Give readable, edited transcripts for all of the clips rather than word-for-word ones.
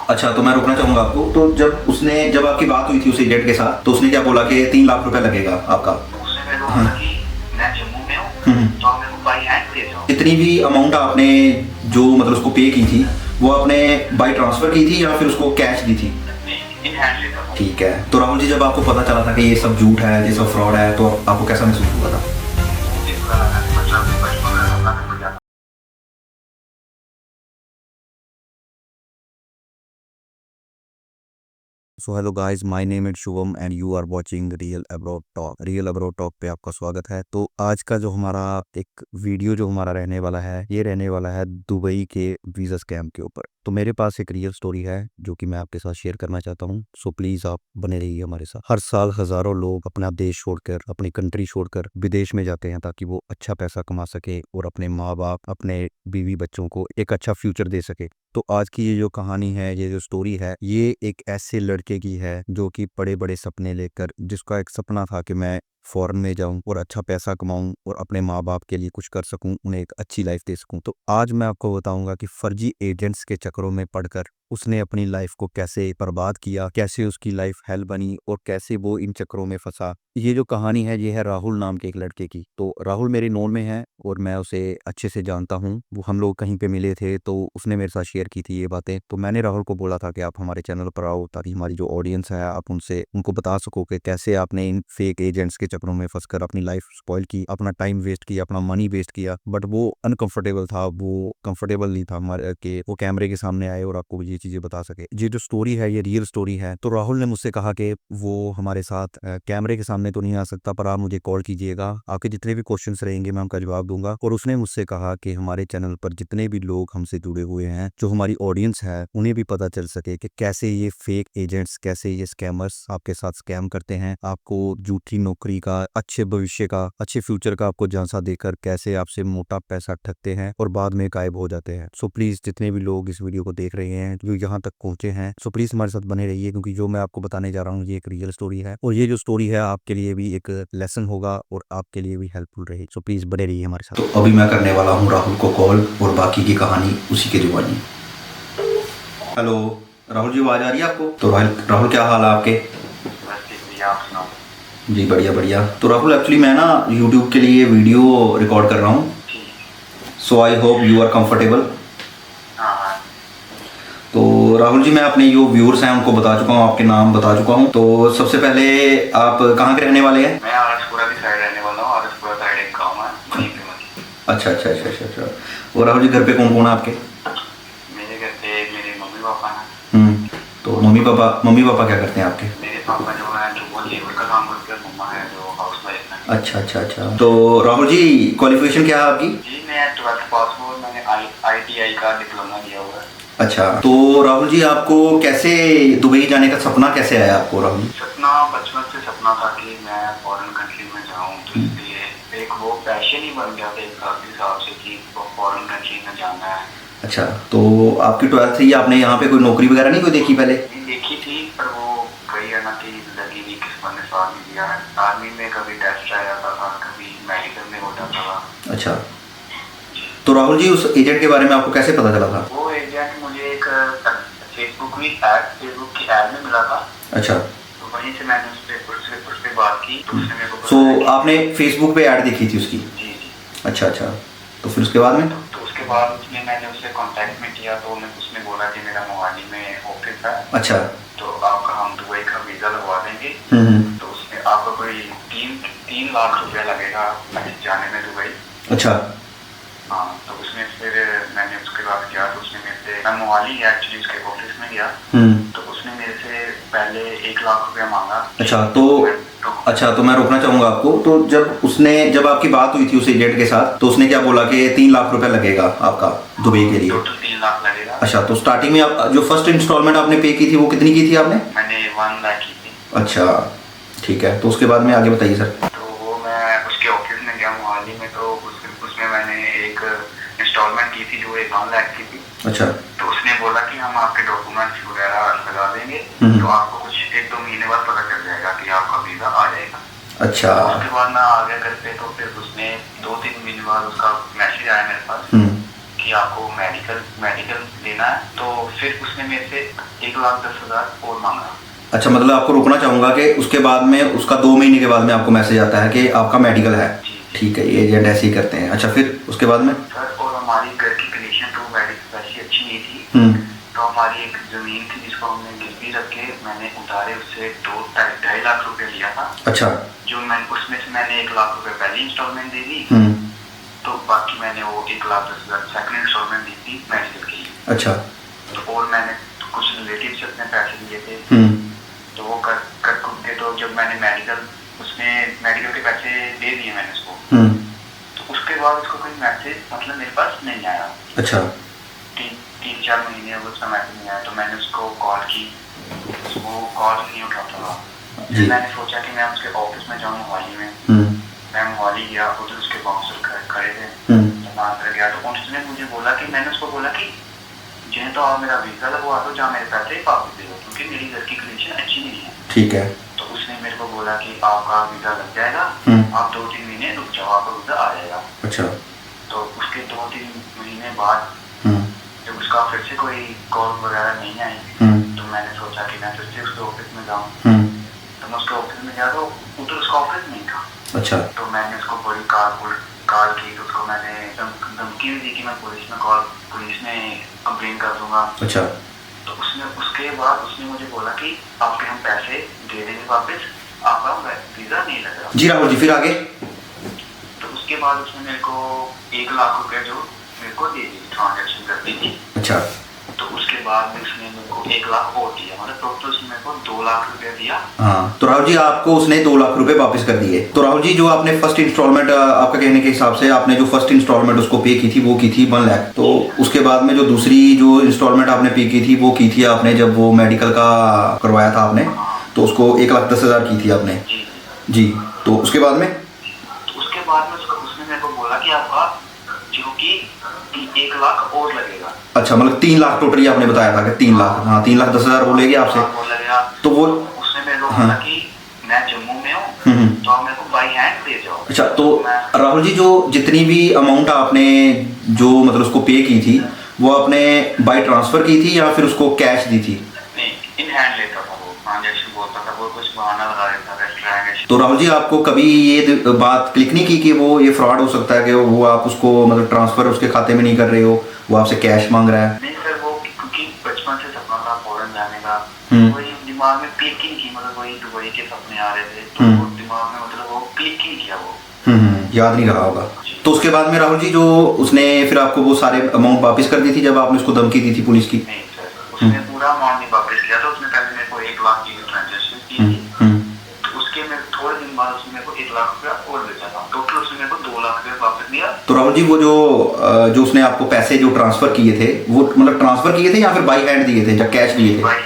अच्छा, तो मैं रोकना चाहूंगा आपको। तो जब आपकी बात हुई थी उस एजेंट के साथ, तो उसने क्या बोला कि 3 लाख रुपए लगेगा आपका? तो उसने मेरे को हाँ। बोला कि मैं जम्मू में हूँ, तो आप मेरे को बाई हैंड दे जाओ। जितनी भी अमाउंट आपने जो मतलब उसको पे की थी, वो आपने बाई ट्रांसफर की थी या फिर उसको कैश दी थी? नहीं, इन हैंड लेता था। ठीक है। तो राहुल जी, जब आपको पता चला था कि ये सब झूठ है, ये सब फ्रॉड है, तो आपको कैसा महसूस हुआ था? मुझे बुरा लगा कि मतलब बचपन में अपना कुछ ज्यादा। So hello guys, my name is Shubham and you are watching real abroad talk. Real abroad talk पे आपका स्वागत है। तो आज का जो हमारा एक वीडियो जो हमारा रहने वाला है, ये रहने वाला है दुबई के वीज़ा स्कैम के ऊपर। तो मेरे पास एक रियल स्टोरी है जो कि मैं आपके साथ शेयर करना चाहता हूँ। सो प्लीज़ आप बने रहिए हमारे साथ। हर साल हज़ारों लोग अपना देश छोड़कर, अपनी कंट्री छोड़कर विदेश में जाते हैं ताकि वो अच्छा पैसा कमा सके और अपने माँ बाप, अपने बीवी बच्चों को एक अच्छा फ्यूचर दे सके। तो आज की ये जो कहानी है, ये जो स्टोरी है, ये एक ऐसे लड़के की है जो कि बड़े बड़े सपने लेकर, जिसका एक सपना था कि मैं फॉरेन में जाऊं और अच्छा पैसा कमाऊं और अपने माँ बाप के लिए कुछ कर सकूं, उन्हें एक अच्छी लाइफ दे सकूं। तो आज मैं आपको बताऊंगा कि फर्जी एजेंट्स के चक्करों में पड़कर उसने अपनी लाइफ को कैसे बर्बाद किया, कैसे उसकी लाइफ हेल बनी और कैसे वो इन चक्करों में फंसा। ये जो कहानी है, ये है राहुल नाम के एक लड़के की। तो राहुल मेरे नोन में है और मैं उसे अच्छे से जानता हूँ। वो हम लोग कहीं पे मिले थे तो उसने मेरे साथ शेयर की थी ये बातें। तो मैंने राहुल को बोला था कि आप हमारे चैनल पर आओ ताकि हमारी जो ऑडियंस है, आप उनको बता सको कि कैसे आपने इन फेक एजेंट्स के चक्करों में फंसकर अपनी लाइफ स्पॉइल की, अपना टाइम वेस्ट किया, अपना मनी वेस्ट किया। बट वो अनकंफर्टेबल था, वो कंफर्टेबल नहीं था हमारे कि वो कैमरे के सामने आए और आपको ये चीजें बता सके। ये जो स्टोरी है, ये रियल स्टोरी है। तो राहुल ने मुझसे कहा कि वो हमारे साथ कैमरे के सामने तो नहीं आ सकता, पर आप मुझे कॉल कीजिएगा, आपके जितने भी क्वेश्चंस रहेंगे मैं उनका जवाब दूंगा। और उसने मुझसे कहा कि हमारे चैनल पर जितने भी लोग हमसे जुड़े हुए हैं, जो हमारी ऑडियंस है, उन्हें भी पता चल सके कि कैसे ये फेक एजेंट्स, कैसे ये स्कैमर्स आपके साथ स्कैम करते हैं, आपको झूठी नौकरी का, अच्छे भविष्य का, अच्छे फ्यूचर का आपको झांसा देकर कैसे आपसे मोटा पैसा ठगते हैं और बाद में गायब हो जाते हैं। सो प्लीज जितने भी लोग इस वीडियो को देख रहे हैं, जो यहाँ तक पहुंचे हैं, सो प्लीज हमारे साथ बने रहिए, क्योंकि जो मैं आपको बताने जा रहा हूँ ये एक रियल स्टोरी है और ये जो स्टोरी है आपके लिए भी एक लेसन होगा और आपके लिए भी हेल्पफुल रहेगी। सो प्लीज बने रहिए हमारे साथ। तो अभी मैं करने वाला हूँ राहुल को कॉल और बाकी की कहानी उसी के जुबानी। हेलो राहुल जी, आवाज़ आ रही है आपको? तो राहुल क्या हाल है आपके? बस ठीक भैया, आप सुनाओ। जी बढ़िया बढ़िया। तो राहुल, एक्चुअली मैं ना यूट्यूब के लिए वीडियो रिकॉर्ड कर रहा हूँ। ठीक। So I hope you are comfortable. हाँ हाँ। तो राहुल जी, मैं अपने जो व्यूअर्स हैं उनको बता चुका हूँ, आपके नाम बता चुका हूँ। तो सबसे पहले आप कहाँ के रहने वाले हैं? मैं आरसपुरा की साइड रहने वाला हूँ। आरसपुरा साइड एक गाँव है, वहीं पे मैं। अच्छा अच्छा अच्छा अच्छा अच्छा। और राहुल जी, घर पे कौन कौन है आपके? मेरे घर पे मेरे मम्मी पापा हैं। तो मम्मी पापा क्या करते हैं आपके? मेरे पापा जो है जो वो लेबर का काम करते हैं, मम्मा है जो हाउस वाइफ है। अच्छा अच्छा अच्छा। तो राहुल जी, क्वालिफिकेशन क्या है आपकी? जी मैं 12th पास हूँ। मैंने ITI का डिप्लोमा किया हुआ है। अच्छा, तो राहुल जी, आपको कैसे दुबई जाने का सपना कैसे आया आपको राहुल जी? सपना बचपन से सपना था कि मैं फॉरेन कंट्री में जाऊँ, तो इसलिए एक वो पैशन ही बन गया था एक हिसाब से कि फॉरेन कंट्री में जाना है। अच्छा, तो आपकी 12th ही आपने यहाँ पे कोई नौकरी वगैरह नहीं कोई देखी पहले? देखी थी, पर वो कही है ना कि लगी नहीं, किस्मत ने साथ नहीं दिया है। आर्मी में कभी टेस्ट आ जाता था, कभी मेडिकल में हो जाता था। अच्छा, तो राहुल जी, उस एजेंट के बारे में आपको कैसे पता चला था? वो एजेंट मुझे एक फेसबुक की ऐड में मिला था। अच्छा, तो वहीं से मैंने उस पे बात की, तो उसने मेरे को सो आपने फेसबुक पे ऐड देखी थी उसकी? जी जी। अच्छा अच्छा। तो फिर उसके बाद में? तो उसके बाद मैंने उससे कांटेक्ट में किया, तो उसने बोला कि मेरा मोहाली में ऑफिस है। अच्छा। तो आपका हम दुबई का वीज़ा लगवा देंगे। तो उसमें आपका कोई 3 लाख रुपया लगेगा जाने में दुबई। अच्छा। हाँ, तो उसमें फिर मैंने उसके बाद किया, तो उसने मेरे से, मैं मोहाली एक्चुअली उसके ऑफिस में गया। तो उसने मेरे से पहले 1 लाख रुपया मांगा। अच्छा, तो मैं रोकना चाहूंगा आपको। तो जब आपकी बात हुई थी उस एजेंट के साथ, तो उसने क्या बोला कि 3 लाख रुपया लगेगा आपका दुबई के लिए? टोटल 3 लाख लगेगा। अच्छा, तो स्टार्टिंग में आप जो फर्स्ट इंस्टॉलमेंट आपने पे की थी वो कितनी की थी आपने? मैंने 1 लाख की थी। अच्छा, ठीक है। तो उसके बाद में आगे बताइए सर। तो वो मैं उसके ऑफिस में गया मोहाली में, तो उसमें मैंने एक इंस्टॉलमेंट की थी जो 1 लाख की थी। अच्छा। तो उसने बोला कि हम आपके डॉक्यूमेंट्स वगैरह लगा देंगे, तो आपको कुछ 1-2 महीने बाद पता चल जाएगा कि आपका वीज़ा आ जाएगा। अच्छा। उसके बाद मैं आ गया घर पे, तो फिर उसने 2-3 महीने बाद उसका मैसेज आया मेरे पास कि आपको मेडिकल मेडिकल देना है, तो फिर उसने मेरे से 1,10,000 और मांगा। अच्छा, मतलब आपको रोकना चाहूंगा कि उसके बाद में उसका 2 महीने के बाद में आपको मैसेज आता है कि आपका मेडिकल है। ठीक है, ये एजेंट ऐसे ही करते हैं। अच्छा, फिर उसके बाद में सर, और हमारी घर की कंडीशन तो वैसी अच्छी नहीं थी। तो हमारी एक जमीन थी जिसको हमने गिरवी रख के मैंने उधारे उससे 2-2.5 लाख रुपए लिया था। अच्छा, जो उसमें से मैंने 1 लाख रुपए पहली इंस्टॉलमेंट दे दी, तो बाकी मैंने वो 1,10,000 सेकंड इंस्टॉलमेंट दी थी मेडिकल की। अच्छा, तो और मैंने कुछ रिलेटिव से अपने पैसे लिए थे, तो वो कर के तो जब मैंने उसने मेडिकल के पैसे दे दिए मैंने उसको, तो उसके बाद उसको कोई मैसेज मतलब मेरे पास नहीं आया। अच्छा, 3-4 महीने अब उसका मैसेज नहीं आया। तो मैंने उसको कॉल की, वो कॉल नहीं उठाता था। फिर मैंने सोचा कि मैं उसके ऑफिस में जाऊँ मोहाली में। मैं मोहाली गया, उधर उसके बाउंसर खड़े थे। तो मैं अंदर गया तो उसने मुझे बोला कि मैंने उसको बोला कि जिन्हें तो आप मेरा वीजा लगवा दो, जहाँ मेरे पैसे वापस दे दो, क्योंकि मेरी घर की कंडीशन अच्छी नहीं है। ठीक है। तो उसने मेरे को बोला कि आपका वीजा लग जाएगा, आप 2-3 महीने रुक जाओ, आपका वीजा आ जाएगा। अच्छा। तो उसके 2-3 महीने बाद जब उसका फिर से कोई कॉल वगैरह नहीं आई, तो मैंने सोचा कि मैं फिर से उसके ऑफिस में जाऊँ। तो मैं उसके ऑफिस में गया तो उधर उसका ऑफिस नहीं था। अच्छा। तो मैंने उसको बड़ी कॉल की, तो उसको मैंने धमकी भी दी कि मैं पुलिस में कंप्लेन कर दूंगा। अच्छा। तो उसके बाद उसने मुझे बोला कि आपके हम पैसे दे देंगे वापस, आपका वीजा नहीं लग रहा। जी राहुल जी, फिर आगे? तो उसके बाद उसने मेरे को 1 लाख रुपए जो मेरे को दे दी, ट्रांजेक्शन कर दी थी। अच्छा। तो उसके बाद में उसने मेरे को 1 लाख और दिया, मतलब टोटल उसने मेरे को 2 लाख रुपए दिया। हाँ, तो राहुल जी आपको उसने 2 लाख रुपए वापस कर दिए। तो राहुल जी, जो आपने फर्स्ट इंस्टॉलमेंट, आपका कहने के हिसाब से आपने जो फर्स्ट इंस्टॉलमेंट उसको पे की थी वो की थी 1 लाख। तो उसके बाद में जो दूसरी जो इंस्टॉलमेंट आपने पे की थी वो की थी आपने जब वो मेडिकल का करवाया था आपने, तो उसको 1,10,000 की थी आपने। जी। तो उसके बाद में उसने मेरे को बोला कि आपका जो कि 1 लाख और लगेगा। अच्छा, मतलब 3 लाख टोटली आपने बताया था कि 3 लाख। हाँ, 3,10,000 वो लेंगे आपसे। तो वो उसने मेरे को बोला कि मैं जम्मू में हूँ, तो आप मेरे को बाई हैंड दे जाओ। अच्छा, तो राहुल जी जो जितनी भी अमाउंट आपने जो मतलब उसको पे की थी वो आपने बाई ट्रांसफर की थी या फिर उसको कैश दी थी? नहीं, इन हैंड लेता था वो, ट्रांजैक्शन बोलता था वो, कुछ बहाना लगा देता था ट्रांजैक्शन। तो राहुल जी आपको कभी ये बात क्लिक नहीं की कि वो ये फ्रॉड हो सकता है कि वो आप उसको मतलब ट्रांसफर उसके खाते में नहीं कर रहे हो, वो आपसे कैश मांग रहा है? नहीं सर, वो क्योंकि बचपन से सपना था फॉरेन जाने का, वही दिमाग में क्लिक ही नहीं की, मतलब वही दुबई के सपने आ रहे थे, तो वो दिमाग में मतलब वो क्लिक ही नहीं किया वो। याद नहीं रहा होगा। तो उसके बाद में राहुल जी जो उसने फिर आपको वो सारे अमाउंट वापस कर दी थी जब आपने उसको धमकी दी थी पुलिस की? नहीं सर, उसने पूरा अमाउंट नहीं वापस किया था। उसने पहले मेरे को 1 लाख की ट्रांजेक्शन की थी, तो उसके में थोड़े दिन बाद उसने मेरे को 1 लाख रुपया और भेजा था। टोटल उसने मेरे को 2 लाख रुपया वापस दिया। तो राहुल जी वो जो उसने आपको पैसे जो ट्रांसफर किए थे वो मतलब ट्रांसफर किए थे या फिर बाई हैंड दिए थे, जब कैश दिए थे? बाई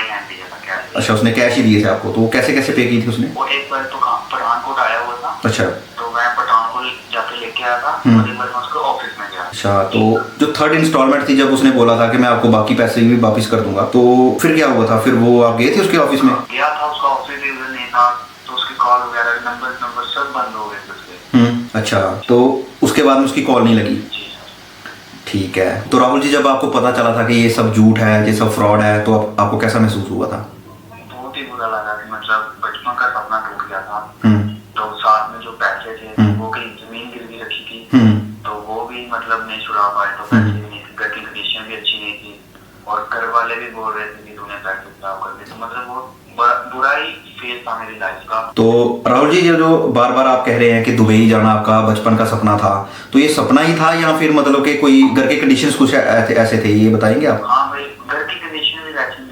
हैंड दिया था कैश। अच्छा, उसने कैश ही दिए थे आपको। तो वो कैसे कैसे पे की थी उसने? वो एक बार तो पठानकोट आया हुआ था। अच्छा। तो मैं पठानकोट जाके लेके आया था, और एक बार मैं उसको ऑफिस में गया। अच्छा, तो जो थर्ड इंस्टॉलमेंट थी जब उसने बोला था कि मैं आपको बाकी पैसे भी वापस कर दूंगा, तो फिर क्या हुआ था? फिर वो आप गए थे उसके ऑफिस में? गया था, उसका ऑफिस भी उधर नहीं था, तो उसके कॉल वगैरह नंबर सब बंद हो गए थे उसके। अच्छा, तो उसके बाद में उसकी कॉल नहीं लगी? ठीक है। तो राहुल जी जब आपको पता चला था कि ये सब झूठ है, ये सब फ्रॉड है, तो आपको कैसा महसूस हुआ था? बहुत ही बुरा लगा कि मतलब बचपन का सपना टूट गया था। तो साथ में जो पैसे थे वो कहीं जमीन गिरवी रखी थी, तो वो भी मतलब नहीं छुड़ा पाए। तो पैसे भी नहीं थे, घर की कंडीशन भी अच्छी नहीं थी, और घर वाले भी बोल रहे थे कि तूने पैसे खराब कर दिए। तो मतलब वो बुरा ही फेज था मेरी लाइफ का। तो राहुल जी जो बार बार आप कह रहे हैं कि दुबई जाना आपका बचपन का सपना था, तो ये सपना ही था या फिर मतलब कि कोई घर के कंडीशंस कुछ ऐसे थे, ये बताएंगे आप? हाँ भाई, घर की कंडीशन भी वैसी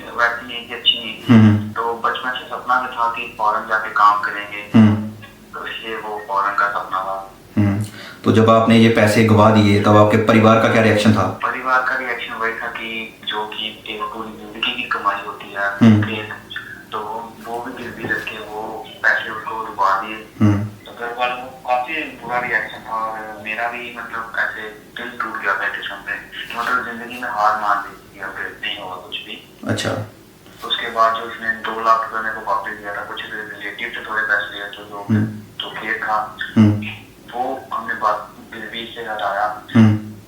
नहीं थी, अच्छी नहीं थी। तो बचपन से सपना भी था कि फॉरेन जाके काम करेंगे, तो इसलिए वो फॉरेन का सपना था। तो जब आपने ये पैसे गवा दिए तब आपके परिवार का क्या रिएक्शन था? परिवार का रिएक्शन वही था कि जो कि एक पूरी जिंदगी की कमाई होती है, तो वो भी गिरवी रख के वो पैसे उसको डुबा दिए। तो घर वालों को काफी बुरा रिएक्शन था, और मेरा भी मतलब ऐसे दिल टूट गया था किस्म पे, कि मतलब जिंदगी में हार मान ली कि अब नहीं होगा कुछ भी। अच्छा। तो उसके बाद जो उसने 2 लाख रुपए मेरे को वापस दिया था, कुछ रिलेटिव से थोड़े पैसे लिए, तो खेत था वो हमने बात गिरवी से हटाया।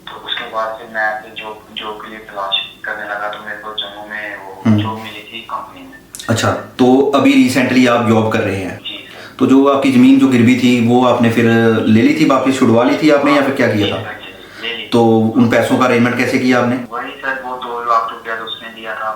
तो उसके बाद फिर मैं जॉब के लिए तलाश करने लगा, तो मेरे को जम्मू में वो जॉब मिली थी कंपनी में। अच्छा, तो अभी रिसेंटली आप जॉब कर रहे हैं, जी सर। तो जो आपकी ज़मीन जो गिरवी थी वो आपने फिर ले ली थी, वापस छुड़वा ली थी आपने, या फिर क्या किया था? ले ली। तो उन पैसों का अरेंजमेंट कैसे किया आपने? वही सर, वो 2 लाख रुपया तो उसने दिया था,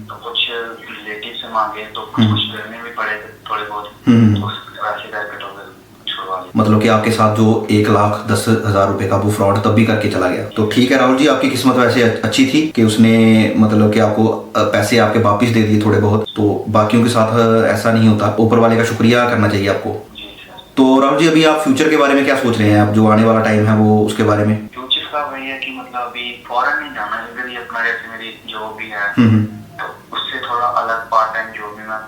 तो कुछ रिलेटिव से मांगे, तो कुछ देने भी पड़े थे थोड़े बहुत, तो वैसे करके तो फिर छुड़वा लिया। मतलब कि आपके साथ जो 1,10,000 रुपए का वो फ्रॉड तब भी करके चला गया। तो ठीक है राहुल जी, आपकी किस्मत वैसे अच्छी थी कि उसने मतलब कि आपको पैसे आपके वापिस दे दिए थोड़े बहुत। तो बाकियों के साथ ऐसा नहीं होता, ऊपर वाले का शुक्रिया करना चाहिए आपको। तो राहुल जी, अभी आप फ्यूचर के बारे में क्या सोच रहे हैं? आप जो आने वाला टाइम है वो उसके बारे में? फ्यूचर का वही है कि मतलब अभी फॉरेन नहीं जाना, इधर ही अपना जैसे मेरी जॉब भी है, तो उससे थोड़ा अलग पार्ट टाइम जॉब भी मैं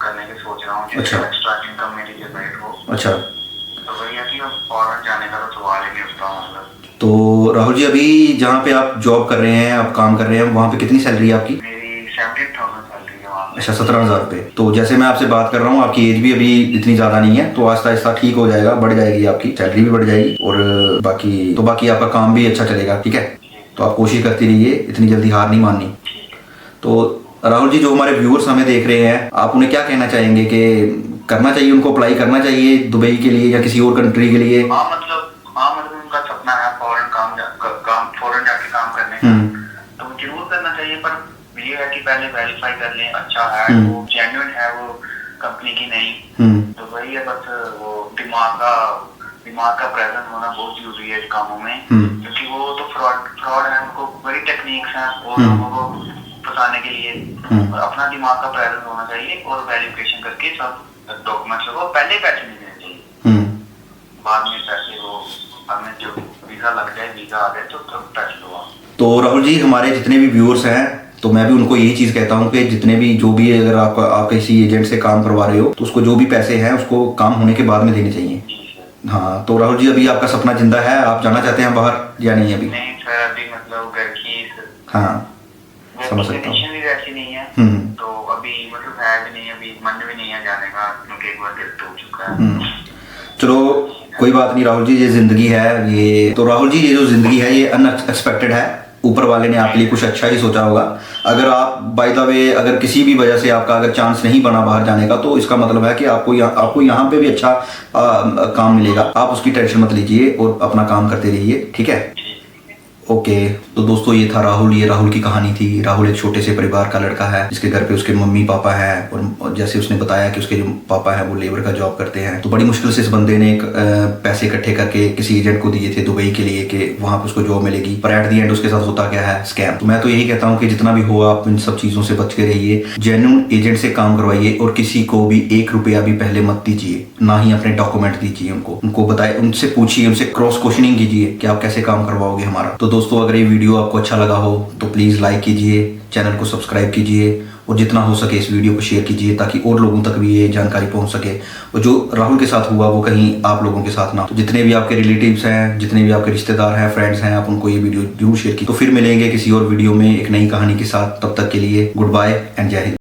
करने के सोच रहा हूँ, जिससे एक्स्ट्रा इनकम मेरी जनरेट हो। अच्छा, तो वही है कि अब फॉरेन जाने का तो सवाल ही नहीं उठता मतलब। तो राहुल जी, अभी जहाँ पे आप जॉब कर रहे हैं, आप काम कर रहे हैं, वहाँ पे कितनी सैलरी है आपकी? मेरी 17,000 सैलरी है वहाँ पे। अच्छा, 17,000 रुपये। तो जैसे मैं आपसे बात कर रहा हूँ, आपकी एज भी अभी इतनी ज़्यादा नहीं है, तो आहिस्ता आहिस्ता ठीक हो जाएगा, बढ़ जाएगी आपकी सैलरी भी बढ़ जाएगी, और बाकी आपका काम भी अच्छा चलेगा। ठीक है, तो आप कोशिश करती रहिए, इतनी जल्दी हार नहीं माननी। तो राहुल जी, जो हमारे व्यूअर्स हमें देख रहे हैं, आप उन्हें क्या कहना चाहेंगे कि करना चाहिए, उनको अप्लाई करना चाहिए दुबई के लिए या किसी और कंट्री के लिए? हाँ मतलब उनका सपना है फॉरेन जाके काम करने का, तो जरूर करना चाहिए, पर ये है कि पहले वेरीफाई कर लें अच्छा है, वो जेन्युइन है वो कंपनी की नहीं। तो वही है, बस वो दिमाग का प्रेजेंस होना बहुत जरूरी है इस कामों में, क्योंकि वो तो फ्रॉड है, उनको बड़ी टेक्निक्स हैं वो लोगों को फंसाने के लिए। अपना दिमाग का प्रेजेंस होना चाहिए और वेरिफिकेशन करके सब डॉक्यूमेंट्स को पहले पैसे नहीं देने चाहिए, बाद में पैसे वो हमें जो वीजा लग जाए, वीजा आ गए तो तब पैसे लो। तो राहुल जी, हमारे जितने भी व्यूअर्स हैं, तो मैं भी उनको यही चीज़ कहता हूँ कि जितने भी जो भी अगर आप किसी एजेंट से काम करवा रहे हो, तो उसको जो भी पैसे हैं उसको काम होने के बाद में देने चाहिए। हाँ, तो राहुल जी, अभी आपका सपना जिंदा है, आप जाना चाहते हैं बाहर या नहीं? अभी नहीं सर, अभी मतलब घर की हाँ समझ सकता हूँ, भी वैसी नहीं है, तो अभी मतलब है भी नहीं, अभी मन भी नहीं है जाने का, क्योंकि एक बार दिल टूट चुका है। चलो कोई बात नहीं राहुल जी, ये जिंदगी है ये। तो राहुल जी, ये जो जिंदगी है ये अनएक्सपेक्टेड है, ऊपर वाले ने आपके लिए कुछ अच्छा ही सोचा होगा। अगर आप बाय द वे अगर किसी भी वजह से आपका अगर चांस नहीं बना बाहर जाने का, तो इसका मतलब है कि आपको यहाँ पे भी अच्छा काम मिलेगा। आप उसकी टेंशन मत लीजिए और अपना काम करते रहिए, ठीक है? ओके, तो दोस्तों ये था राहुल, ये राहुल की कहानी थी। राहुल एक छोटे से परिवार का लड़का है जिसके घर पे उसके मम्मी पापा है, और जैसे उसने बताया कि उसके जो पापा है वो लेबर का जॉब करते हैं। तो बड़ी मुश्किल से इस बंदे ने पैसे इकट्ठे करके किसी एजेंट को दिए थे दुबई के लिए कि वहां पे उसको जॉब मिलेगी, पर एट दी एंड उसके साथ होता क्या है, स्कैम। तो मैं तो यही कहता हूँ कि जितना भी हो आप इन सब चीजों से बच के रहिए, जेन्युइन एजेंट से काम करवाइए, और किसी को भी 1 रुपया भी पहले मत दीजिए, ना ही अपने डॉक्यूमेंट दीजिए उनको बताए, उनसे पूछिए, उनसे क्रॉस क्वेश्चनिंग कीजिए कि आप कैसे काम करवाओगे हमारा। तो दोस्तों, अगर ये वीडियो आपको अच्छा लगा हो तो प्लीज़ लाइक कीजिए, चैनल को सब्सक्राइब कीजिए, और जितना हो सके इस वीडियो को शेयर कीजिए ताकि और लोगों तक भी ये जानकारी पहुंच सके, और जो राहुल के साथ हुआ वो कहीं आप लोगों के साथ ना। तो जितने भी आपके रिलेटिव्स हैं, जितने भी आपके रिश्तेदार हैं, फ्रेंड्स हैं, आप उनको ये वीडियो जरूर शेयर कीजिए। तो फिर मिलेंगे किसी और वीडियो में एक नई कहानी के साथ, तब तक के लिए गुड बाय एंड जय हिंद।